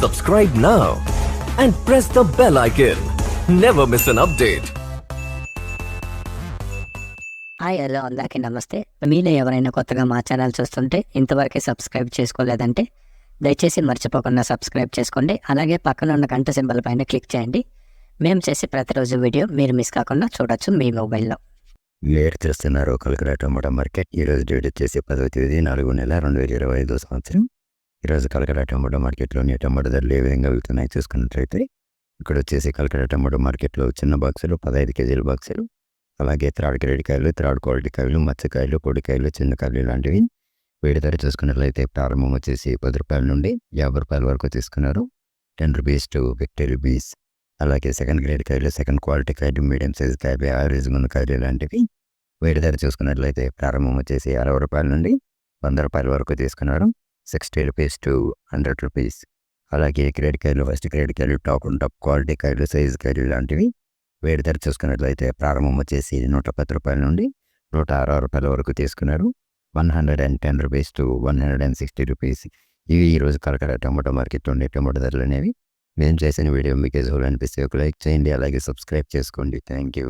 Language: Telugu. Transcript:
Subscribe now and press the bell icon. Never miss an update. Hi hello అందరికీ నమస్తే. మీలో ఎవరైనా కొత్తగా మా ఛానల్ చూస్తుంటే ఇంతవరకు సబ్స్క్రైబ్ చేసుకోలేదంటే దయచేసి మర్చిపోకుండా సబ్స్క్రైబ్ చేసుకోండి. అలాగే పక్కన ఉన్న గంట సింబల్ పైన క్లిక్ చేయండి. మేము చేసే ప్రతిరోజు వీడియో మీరు మిస్ కాకుండా చూడొచ్చు మీ మొబైల్లో. లేట్ చేస్తున్నారు కలకడ టమాటా మార్కెట్. ఈరోజు డేట్ వచ్చేసి 10వ తేదీ 4వ నెల 2025 సంవత్సరం. ఈరోజు కలకడ టమాటా మార్కెట్లోని టమాటా ధరలు ఏ విధంగా వెళ్తున్నాయి చూసుకున్నట్లయితే ఇక్కడ వచ్చేసి కలకడ టమాటా మార్కెట్లో చిన్న బాక్సులు 15 కేజీల బాక్సులు, అలాగే థర్డ్ గ్రేడ్ కాయలు, థర్డ్ క్వాలిటీ కాయలు, మచ్చకాయలు, పొడికాయలు, చిన్నకాయలు ఇలాంటివి వేడి ధర చూసుకున్నట్లయితే ప్రారంభం వచ్చేసి 10 రూపాయల నుండి 50 రూపాయల వరకు తీసుకున్నారు. 10 రూపీస్ టు 50 రూపీస్. అలాగే సెకండ్ గ్రేడ్ కాయలు, సెకండ్ క్వాలిటీ కాయలు, మీడియం సైజ్ కాయలు, యావరేజ్ ఉన్న కాయలు ఇలాంటివి వేడి ధర చూసుకున్నట్లయితే ప్రారంభం వచ్చేసి 60 రూపాయల నుండి 100 రూపాయల వరకు తీసుకున్నారు. 60 రూపీస్ టు 100 రూపీస్. అలాగే గ్రేడ్ కాయలు, ఫస్ట్ గ్రేడ్ కాయలు, టాప్ క్వాలిటీ కాయలు, సైజు కాయలు ఇలాంటివి వేడి ధర చూసుకున్నట్లయితే ప్రారంభం వచ్చేసి 110 రూపాయల నుండి 106 రూపాయల వరకు తీసుకున్నారు. 110 రూపీస్ టు 160 రూపీస్. ఇవి ఈరోజు కలకడ టమాటో మార్కెట్లో ఉండే టమాటో ధరలు అనేవి. మేము చేసిన వీడియో మీకు అనిపిస్తే ఒక లైక్ చేయండి, అలాగే సబ్స్క్రైబ్ చేసుకోండి. Thank you.